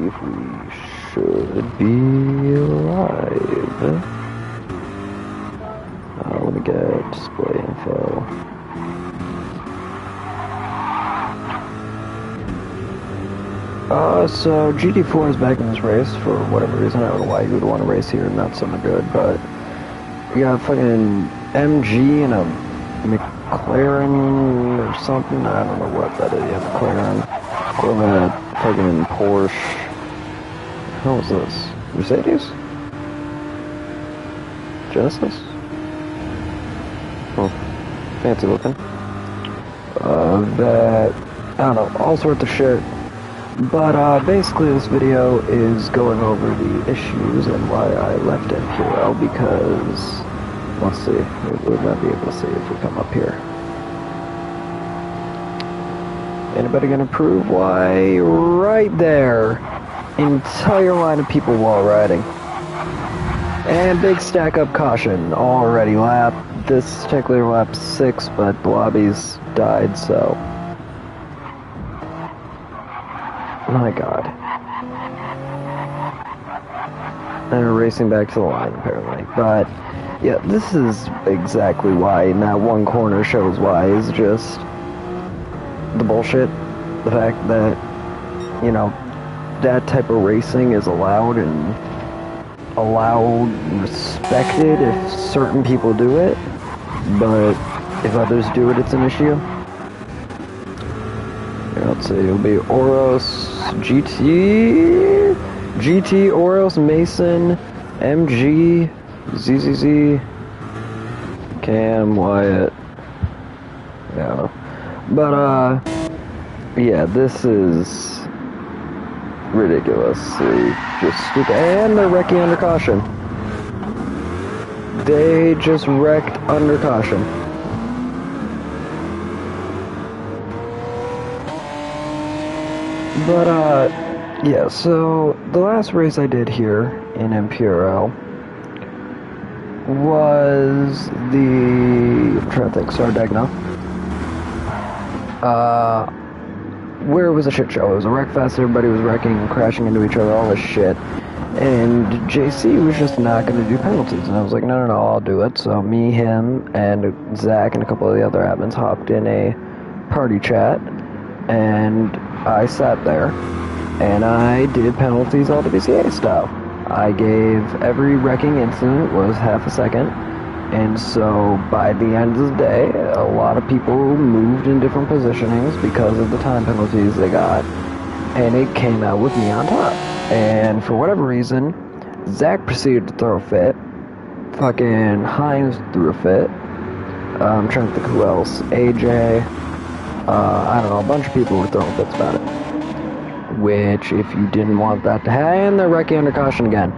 believe we should be live. Let me get display info. So GT4 is back in this race for whatever reason. I don't know why you would want to race here and not something good, but we got a fucking MG and a McLaren or something. I don't know what that is. Yeah, McLaren. Or that fucking Porsche. How was this? Mercedes? Genesis? Oh, fancy looking. That, I don't know, all sorts of shit. But basically this video is going over the issues and why I left NPRL because, let's see, we might be able to see if we come up here. Anybody gonna prove why? Right there! Entire line of people wall riding. And big stack up caution already. This particular lap 6, but the lobbies died, so. My god. And we're racing back to the line, apparently. But, yeah, this is exactly why, and that one corner shows why, is just the bullshit. The fact that, you know, that type of racing is allowed and respected if certain people do it, but if others do it, it's an issue. Let's see, it'll be Oros, GT, Oros, Mason, MG, ZZZ, Cam, Wyatt, yeah, but, yeah, this is ridiculously just stupid, and they're wrecking under caution. They just wrecked under caution. But, yeah, so the last race I did here in NPRL was I'm trying to think, Sardegna, where it was a shit show. It was a wreck fest, everybody was wrecking, crashing into each other, all this shit, and JC was just not going to do penalties, and I was like, no, I'll do it. So me, him, and Zach, and a couple of the other admins hopped in a party chat, and I sat there, and I did penalties all WCA style. I gave every wrecking incident was half a second, and so by the end of the day, a lot of people moved in different positionings because of the time penalties they got, and it came out with me on top. And for whatever reason, Zach proceeded to throw a fit, fucking Hines threw a fit, I'm trying to think who else, AJ, I don't know, a bunch of people were throwing fits about it. Which, if you didn't want that to happen, and they're wrecking under caution again.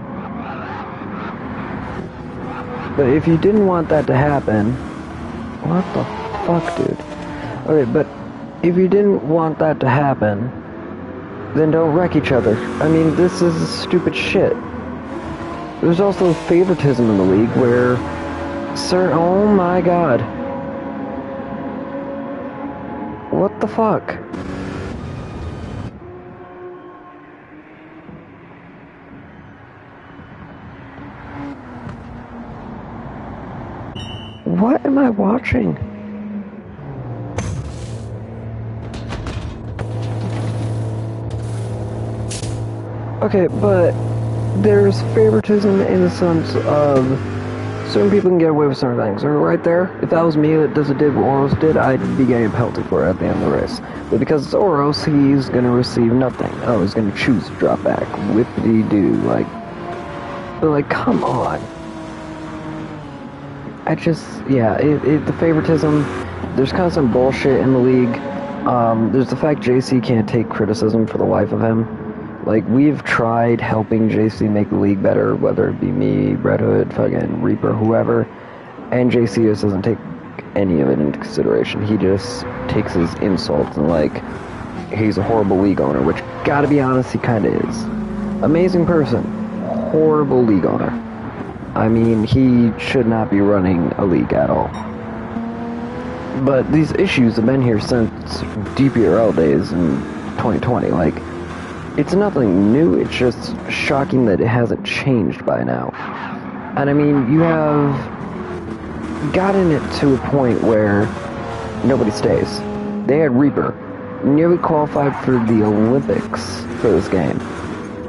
But if you didn't want that to happen, what the fuck, dude? Okay, but if you didn't want that to happen, then don't wreck each other. I mean, this is stupid shit. There's also favoritism in the league where, oh my god. What the fuck? What am I watching? Okay, but there's favoritism in the sense of certain people can get away with certain things. Or right there, if that was me that did what Oros did, I'd be getting a penalty for it at the end of the race. But because it's Oros, he's gonna receive nothing. Oh, he's gonna choose to drop back. Whippity-doo, like... But like, come on. I just, yeah, the favoritism, there's kind of some bullshit in the league. There's the fact JC can't take criticism for the life of him. Like, we've tried helping JC make the league better, whether it be me, Red Hood, fucking Reaper, whoever, and JC just doesn't take any of it into consideration. He just takes his insults and, like, he's a horrible league owner, which, gotta be honest, he kinda is. Amazing person, horrible league owner. I mean, he should not be running a league at all. But these issues have been here since DPRL days in 2020. Like, It's nothing new, it's just shocking that it hasn't changed by now. And I mean, you have gotten it to a point where nobody stays. They had Reaper, nearly qualified for the Olympics for this game,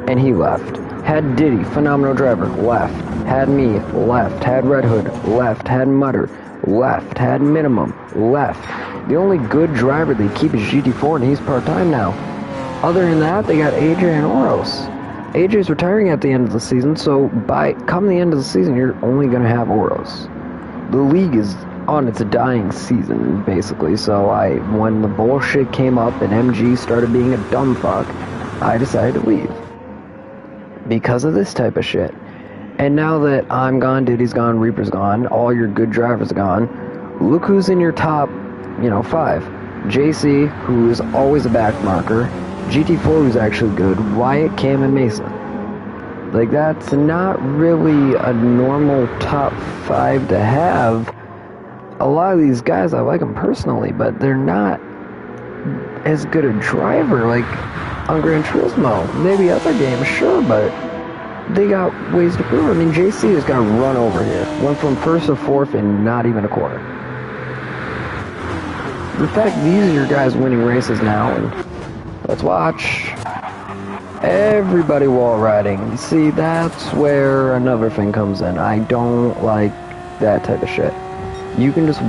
and he left. Had Diddy, phenomenal driver, left. Had me, left. Had Red Hood, left. Had Mutter, left. Had Minimum, left. The only good driver they keep is GT4, and he's part-time now. Other than that, they got AJ and Oros. AJ's retiring at the end of the season, so come the end of the season, you're only going to have Oros. The league is on its dying season, basically, so when the bullshit came up and MG started being a dumb fuck, I decided to leave. Because of this type of shit. And now that I'm gone, Diddy's gone, Reaper's gone, all your good drivers are gone, look who's in your top, 5. JC, who is always a back marker, GT4, who's actually good, Wyatt, Cam, and Mason. Like, that's not really a normal top 5 to have. A lot of these guys, I like them personally, but they're not as good a driver, like on Gran Turismo. Maybe other games, sure, but they got ways to prove. I mean, JC has got to run over here. Went from first to fourth in not even a quarter. The fact these are your guys winning races now, and let's watch. Everybody wall riding. See, that's where another thing comes in. I don't like that type of shit. You can just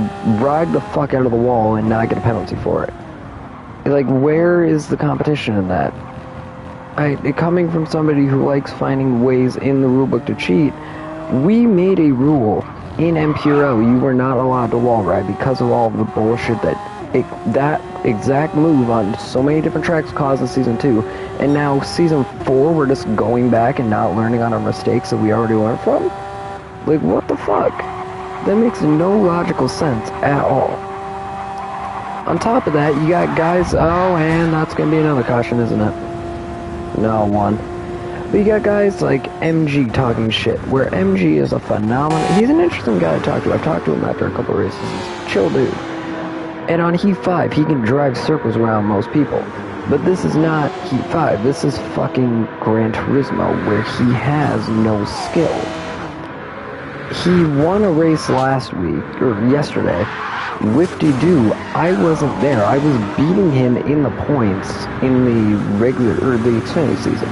ride the fuck out of the wall and not get a penalty for it. Like, where is the competition in that? Coming from somebody who likes finding ways in the rulebook to cheat, we made a rule in NPRL you were not allowed to wall ride because of all of the bullshit that exact move on so many different tracks caused in Season 2, and now Season 4 we're just going back and not learning on our mistakes that we already learned from? Like, what the fuck? That makes no logical sense at all. On top of that, you got guys, and that's going to be another caution, isn't it? No, one. But you got guys like MG talking shit, where MG is a phenomenon. He's an interesting guy to talk to. I've talked to him after a couple races. He's a chill dude. And on Heat 5, he can drive circles around most people. But this is not Heat 5. This is fucking Gran Turismo, where he has no skill. He won a race last week, or yesterday, Whip-de-doo. I wasn't there. I was beating him in the points in the the Xfinity season.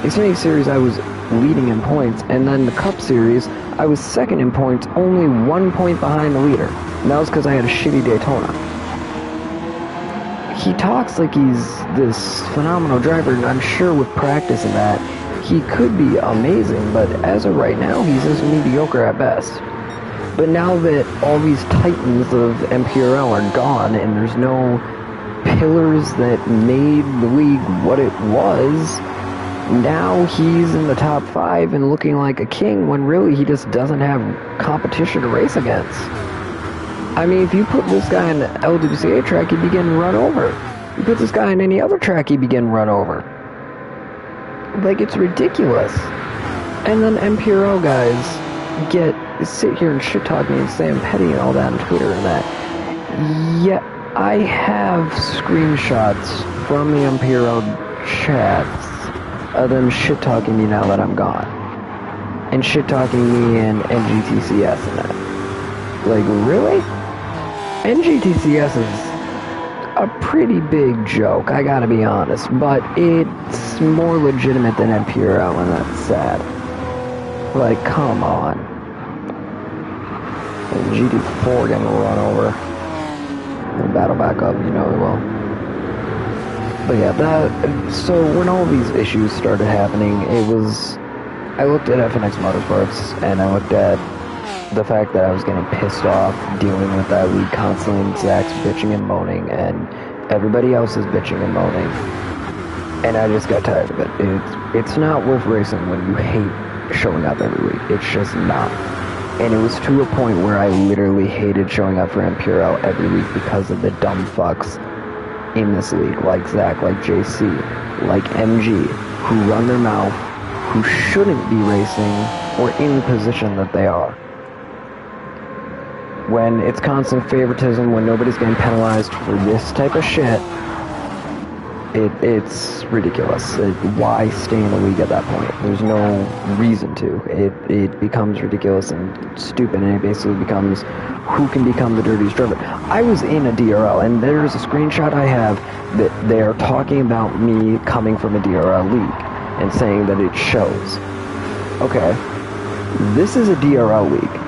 Xfinity Series, I was leading in points, and then the Cup Series, I was second in points, only 1 point behind the leader. And that was because I had a shitty Daytona. He talks like he's this phenomenal driver, and I'm sure with practice and that, he could be amazing, but as of right now, he's just mediocre at best. But now that all these titans of NPRL are gone, and there's no pillars that made the league what it was, now he's in the top 5 and looking like a king when really he just doesn't have competition to race against. I mean, if you put this guy on the LWCA track, he'd be getting run over. You put this guy on any other track, he'd be getting run over. Like, it's ridiculous. And then NPRL guys sit here and shit talk me and say I'm petty and all that on Twitter and that. Yeah, I have screenshots from the NPRL chats of them shit talking me now that I'm gone. And shit talking me in NGTCS and that. Like, really? NGTCS is a pretty big joke, I gotta be honest, but it's more legitimate than NPRL, and that's sad. Like, come on. And GT4 getting run over. And battle back up, you know it will. But yeah, so when all these issues started happening, I looked at FNX Motorsports, and I looked at the fact that I was getting pissed off dealing with that league constantly, and Zach's bitching and moaning, and everybody else is bitching and moaning. And I just got tired of it. It's not worth racing when you hate showing up every week. It's just not. And it was to a point where I literally hated showing up for NPRL every week because of the dumb fucks in this league, like Zach, like JC, like MG, who run their mouth, who shouldn't be racing or in the position that they are. When it's constant favoritism, when nobody's getting penalized for this type of shit, It's ridiculous. Why stay in the league at that point? There's no reason to. It becomes ridiculous and stupid, and it basically becomes who can become the dirtiest driver. I was in a DRL, and there's a screenshot I have that they are talking about me coming from a DRL league and saying that it shows. Okay, this is a DRL league.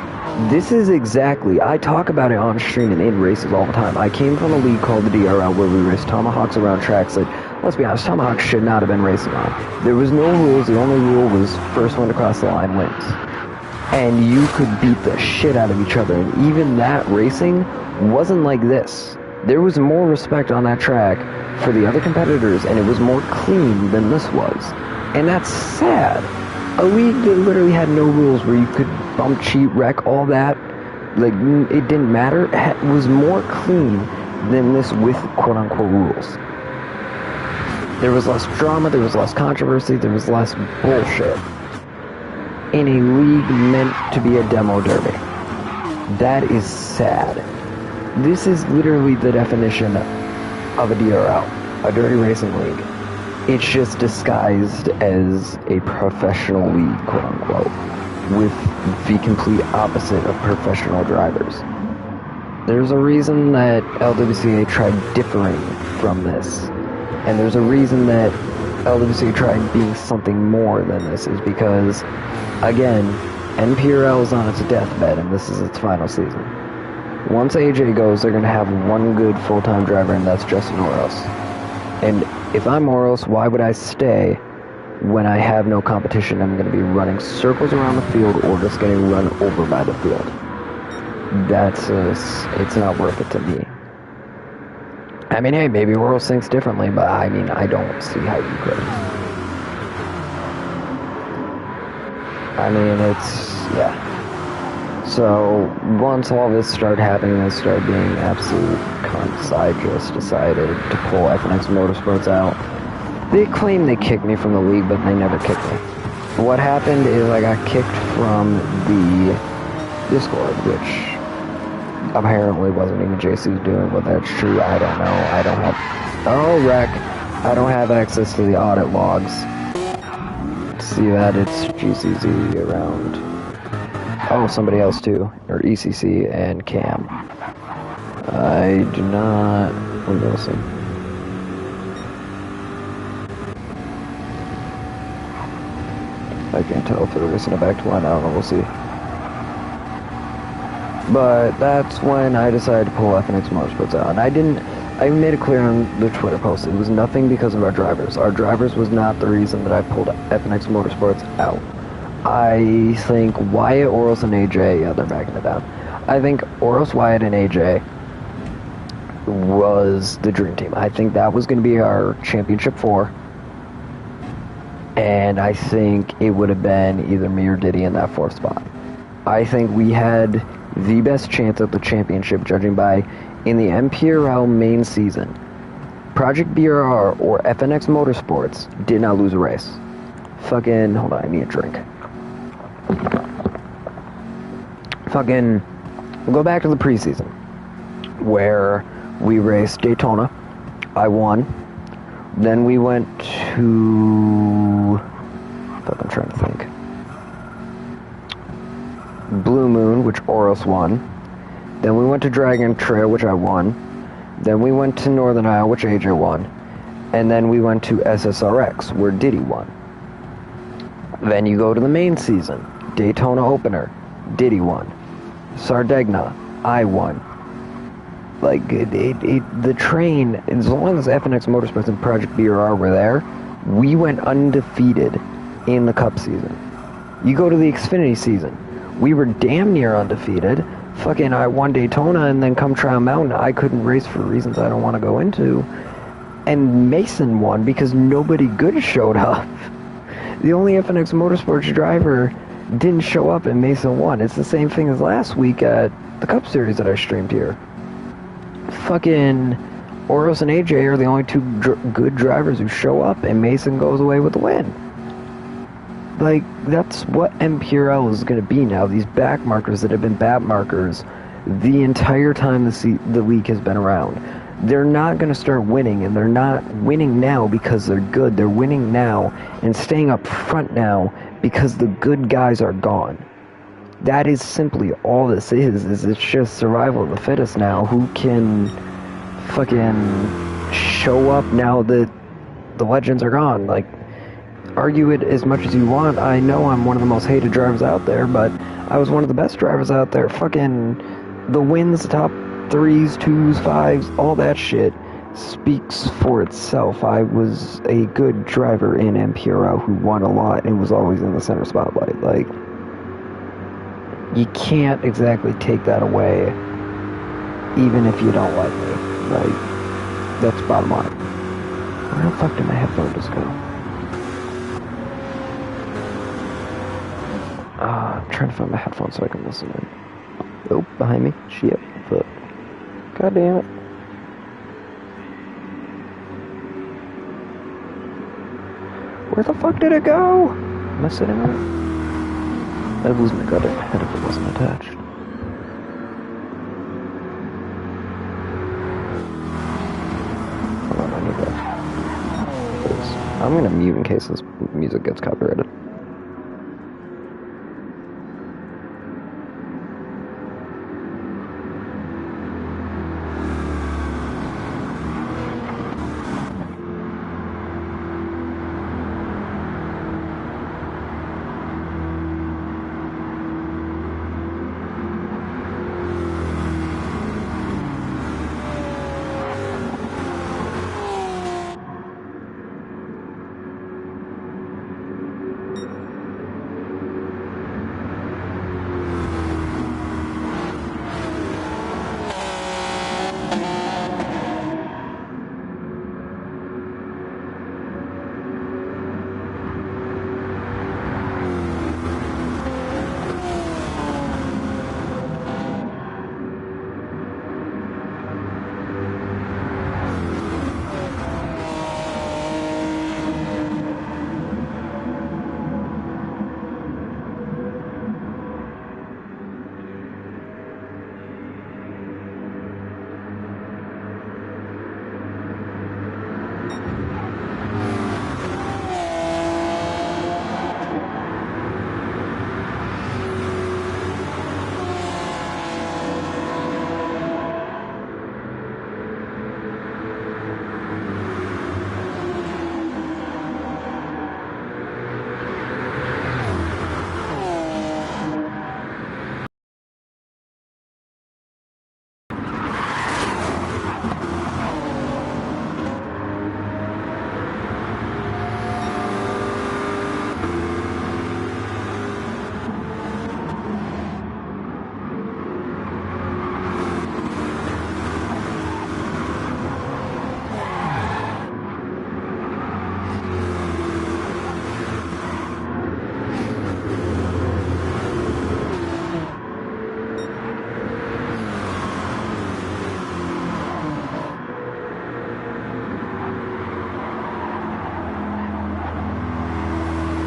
This is exactly, I talk about it on stream and in races all the time. I came from a league called the DRL where we raced Tomahawks around tracks that, let's be honest, Tomahawks should not have been racing on. There was no rules. The only rule was first one to cross the line wins. And you could beat the shit out of each other. And even that racing wasn't like this. There was more respect on that track for the other competitors, and it was more clean than this was. And that's sad. A league that literally had no rules, where you could bump, cheat, wreck, all that, like, it didn't matter, it was more clean than this with quote-unquote rules. There was less drama, there was less controversy, there was less bullshit. In a league meant to be a demo derby. That is sad. This is literally the definition of a DRL, a dirty racing league. It's just disguised as a professional league, quote-unquote, with the complete opposite of professional drivers. There's a reason that LWCA tried differing from this, and there's a reason that LWCA tried being something more than this, is because, again, NPRL is on its deathbed, and this is its final season. Once AJ goes, they're going to have one good full-time driver, and that's Justin Oros. And if I'm Oros, why would I stay when I have no competition? I'm going to be running circles around the field or just getting run over by the field. It's not worth it to me. I mean, hey, maybe Oros thinks differently, but I mean, I don't see how you could. I mean, yeah. So, once all this started happening and started being absolute cunts, I just decided to pull FNX Motorsports out. They claim they kicked me from the league, but they never kicked me. What happened is I got kicked from the Discord, which apparently wasn't even JC's doing, but that's true. I don't know. I don't have... Oh, wreck. I don't have access to the audit logs. See that? It's GCZ around... Oh, somebody else too, or ECC and Cam. I do not... We're missing. I can't tell if they're listening back to one. I don't know, we'll see. But that's when I decided to pull FNX Motorsports out. And I made it clear on the Twitter post, it was nothing because of our drivers. Our drivers was not the reason that I pulled FNX Motorsports out. I think Wyatt, Oros, and AJ, yeah, they're backing it down. I think Oros, Wyatt, and AJ was the dream team. I think that was going to be our championship 4. And I think it would have been either me or Diddy in that 4th spot. I think we had the best chance at the championship, judging by, in the NPRL main season, Project BRR or FNX Motorsports did not lose a race. Fucking, hold on, I need a drink. Fucking, we'll go back to the preseason, where we raced Daytona. I won. Then we went to... Fuck, I'm trying to think. Blue Moon, which Oros won. Then we went to Dragon Trail, which I won. Then we went to Northern Isle, which AJ won. And then we went to SSRX, where Diddy won. Then you go to the main season. Daytona opener, Diddy won. Sardegna, I won. Like, the train, as long as FNX Motorsports and Project BRR were there, we went undefeated in the Cup season. You go to the Xfinity season, we were damn near undefeated. Fucking, I won Daytona, and then come Trial Mountain, I couldn't race for reasons I don't want to go into. And Mason won because nobody good showed up. The only FNX Motorsports driver didn't show up and Mason won. It's the same thing as last week at the Cup Series that I streamed here. Fucking Oros and AJ are the only two good drivers who show up, and Mason goes away with the win. Like, that's what NPRL is going to be now. These back markers that have been back markers the entire time the league has been around. they're not going to start winning, and they're not winning now because they're good. They're winning now and staying up front now because the good guys are gone. That is simply all this is it's just survival of the fittest now. Who can fucking show up now that the legends are gone? Like, argue it as much as you want. I know I'm one of the most hated drivers out there, but I was one of the best drivers out there. Fucking the wins, the top 3s, 2s, 5s, all that shit speaks for itself. I was a good driver in NPRL who won a lot and was always in the center spotlight. Like, you can't exactly take that away, even if you don't like me. Like, that's bottom line. Where the fuck did my headphone just go? I'm trying to find my headphones so I can listen in. Oh, behind me. Shit. Fuck. God damn it. Where the fuck did it go? Am I sitting on it? I'd lose my gut in my head if it wasn't attached. Hold on, I need that. I'm gonna mute in case this music gets copyrighted.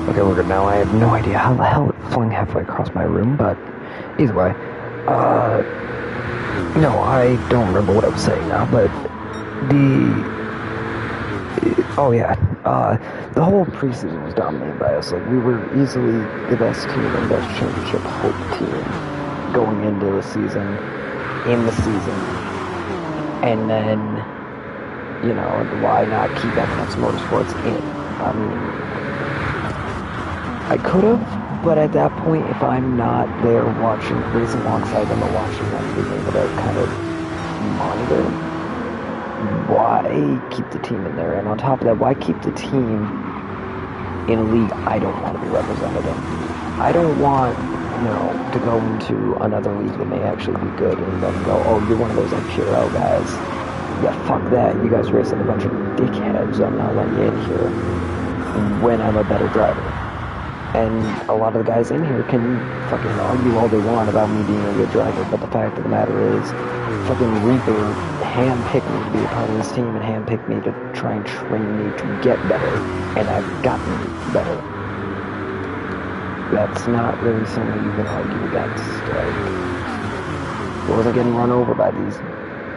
Okay, we're good now. I have no idea how the hell it flung halfway across my room, but either way. No, I don't remember what I was saying now, but oh yeah, the whole preseason was dominated by us. Like, we were easily the best team and best championship hope team going into the season, in the season. And then, you know, why not keep MX Motorsports in? I mean, I could have, but at that point, if I'm not there watching, racing alongside them or watching them, being able to kind of monitor, why keep the team in there? And on top of that, why keep the team in a league I don't want to be represented in? I don't want, you know, to go into another league that may actually be good and then go, oh, you're one of those NPRL guys. Yeah, fuck that. You guys racing a bunch of dickheads. I'm not letting you in here when I'm a better driver. And a lot of the guys in here can fucking argue all they want about me being a good driver, but the fact of the matter is, fucking Reaper handpicked me to be a part of this team and handpicked me to try and train me to get better, and I've gotten better. That's not really something you can argue against. Like, I wasn't getting run over by these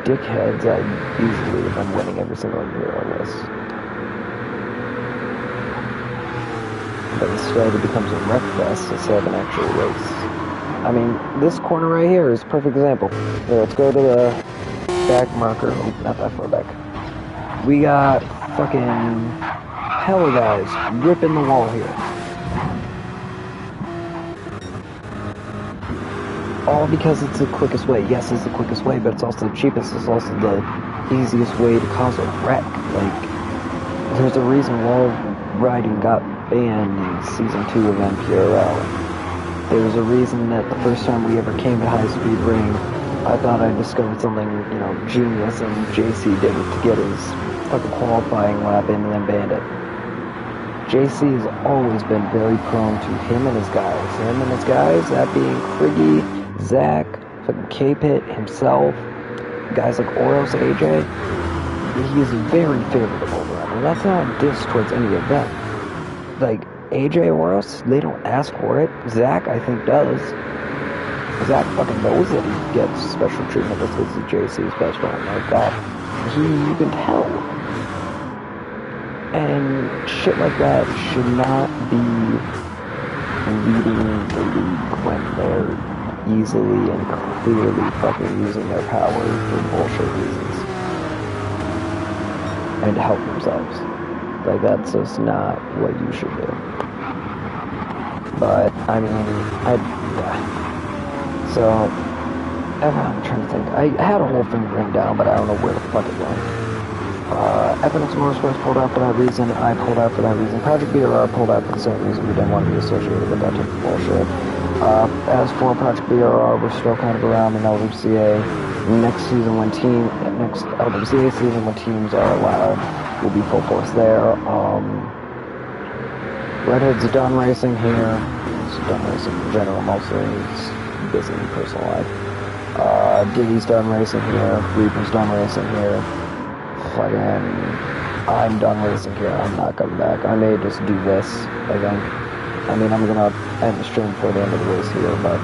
dickheads, I'd easily have been winning every single year on this. But instead it becomes a wreck fest instead of an actual race. I mean, this corner right here is a perfect example. Here, let's go to the back marker. Oh, not that far back. We got fucking hella guys ripping the wall here. All because it's the quickest way. Yes, it's the quickest way, but it's also the cheapest. It's also the easiest way to cause a wreck. Like, there's a reason wall riding got banned in Season 2 of NPRL. There's a reason that the first time we ever came to High Speed Ring, I thought I discovered something, you know, genius, and JC did it to get his fucking qualifying lap in and then banned it. JC has always been very prone to him and his guys. That being Friggy, Zach, fucking K-Pit, himself, guys like Oros, AJ. He is very favorable over them. And that's not a diss towards any of them. Like, AJ, Oros, they don't ask for it. Zach, I think, does. Zach fucking knows that he gets special treatment just because he's JC's best friend. Like that. You can tell. And shit like that should not be leading the league when they're easily and clearly fucking using their power for bullshit reasons. And to help themselves. Like, that's just not what you should do. But, I mean, So, I'm trying to think. I had a whole thing written down, but I don't know where the fuck it went. Evidence Motorsports pulled out for that reason. I pulled out for that reason. Project BRR pulled out for the same reason. We didn't want to be associated with that type of bullshit. As for Project BRR, we're still kind of around in LWCA. Next LWCA season, when teams are allowed, we'll be full force there. Redhead's done racing here. He's done racing in general, mostly. He's busy in personal life. Diggy's done racing here. Reaper's done racing here. Fucking, I'm done racing here. I'm not coming back. I may just do this, I think. I mean, I'm gonna end the stream before the end of the race here, but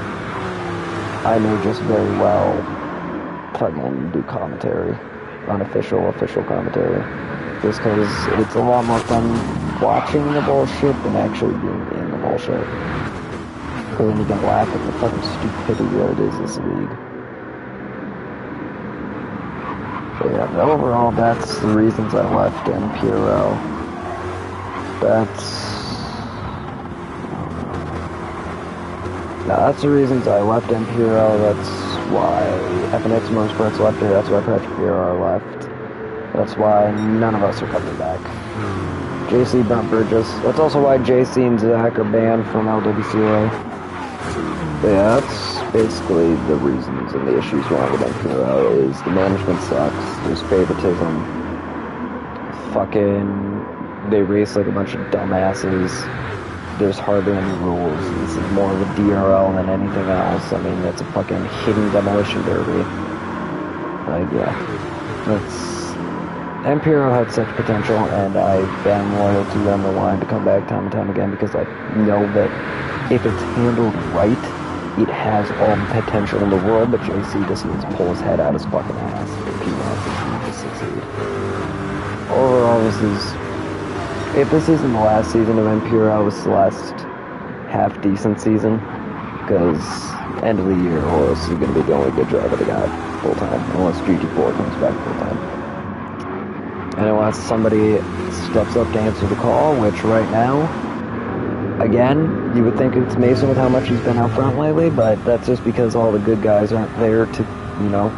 I may just very well fucking do commentary. Unofficial, official commentary. Just because it's a lot more fun watching the bullshit than actually being in the bullshit. Because then you can laugh at the fucking stupidity that it is this league. But yeah, overall, that's the reasons I left NPRL. That's the reasons I left NPRL. That's why FNX Motorsports left here. That's why Project BRR left. That's why none of us are coming back. JC burnt bridges. That's also why JC and Zach are banned from LWCA. But yeah, that's basically the reasons and the issues wrong with NPRL is the management sucks, there's favoritism, fucking, they race like a bunch of dumbasses, there's hardly any rules, this is more of a DRL than anything else. I mean, it's a fucking hidden demolition derby. Like, yeah, NPRL had such potential, and I've been loyal to them and wanted to come back time and time again because I know that if it's handled right, it has all the potential in the world, but JC just needs to pull his head out his fucking ass if he wants his team to succeed. Overall, if this isn't the last season of NPRL, this is the last half-decent season, because end of the year, Horus is going to be the only good driver they got full-time, unless GT4 comes back full-time. And unless somebody steps up to answer the call, which right now, again, you would think it's Mason with how much he's been out front lately, but that's just because all the good guys aren't there to, you know,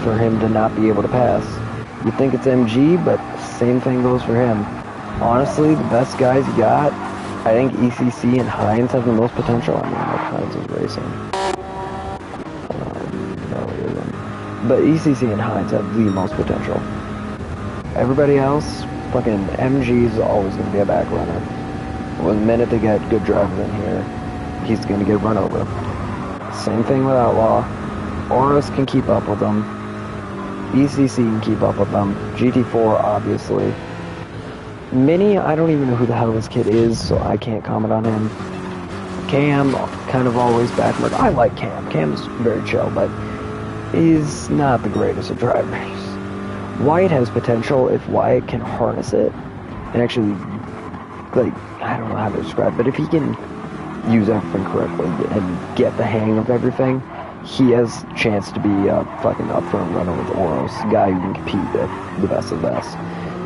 for him to not be able to pass. You'd think it's MG, but same thing goes for him. Honestly, the best guys you got, I think ECC and Hines have the most potential. I mean, like Hines is racing. No, he isn't. But ECC and Hines have the most potential. Everybody else, fucking MG is always going to be a back runner. Well, the minute they get good drivers in here, he's going to get run over. Same thing with Outlaw. Oros can keep up with them. ECC can keep up with them. GT4, obviously. Mini, I don't even know who the hell this kid is, so I can't comment on him. Cam, kind of always backwards. I like Cam. Cam's very chill, but is not the greatest of drivers. Wyatt has potential if Wyatt can harness it and actually, like, I don't know how to describe it, but if he can use everything correctly and get the hang of everything, he has a chance to be a fucking up front runner with Oros, a guy who can compete with the best of the best.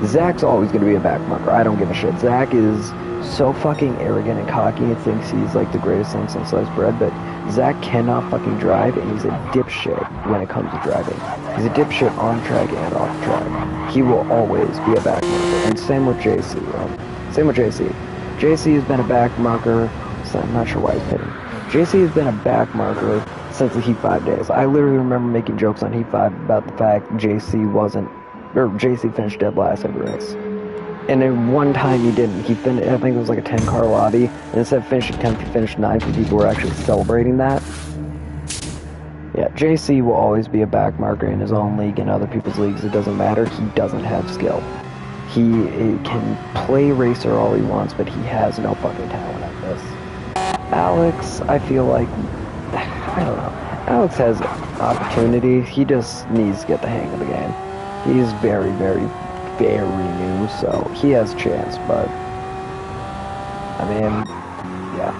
Zach's always going to be a backmarker. I don't give a shit. Zach is so fucking arrogant and cocky and thinks he's like the greatest thing since sliced bread, but Zach cannot fucking drive, and he's a dipshit when it comes to driving. He's a dipshit on track and off track. He will always be a backmarker, and same with JC. Same with JC. JC has been a backmarker, so I'm not sure why he's pitting. JC has been a backmarker since the Heat 5 days. I literally remember making jokes on Heat 5 about the fact JC finished dead last every race. And then one time he didn't. He finished, I think it was like a 10-car lobby, and instead of finishing 10th, he finished 9th, and people were actually celebrating that. Yeah, JC will always be a backmarker in his own league and other people's leagues. It doesn't matter. He doesn't have skill. He can play racer all he wants, but he has no fucking talent at this. Alex, I feel like, I don't know. Alex has opportunity. He just needs to get the hang of the game. He's very, very, very new, so he has a chance, but, I mean, yeah.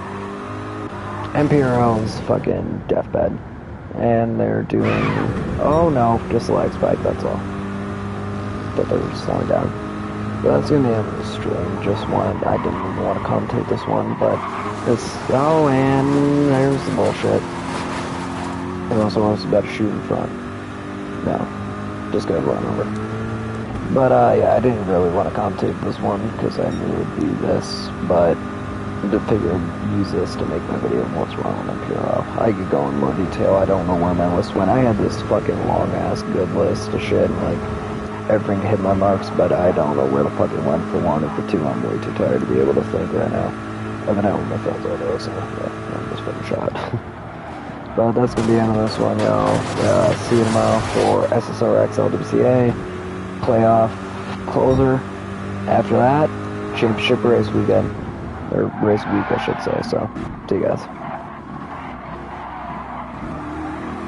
NPRL is fucking deathbed, and they're doing, oh no, just a lag spike, that's all. But they're slowing down. But that's gonna be the end of the stream. I didn't even want to commentate this one, but it's, oh, and there's the bullshit. And also wants to better shoot in front. No, just gonna run over. But, yeah, I didn't really want to commentate this one because I knew it would be this, but I figured use this to make my video of what's wrong with NPRL. I could go in more detail. I don't know where my list went. I had this fucking long-ass good list of shit, and, like, everything hit my marks, but I don't know where the fuck it went for one, and for two, I'm way too tired to be able to think right now. I've been out with my friends all day, so, yeah, I'm just fucking shot. But that's gonna be the end of this one, y'all. See you tomorrow for SSRX LWCA playoff closer. After that, championship race weekend. Or race week, I should say, so, see you guys.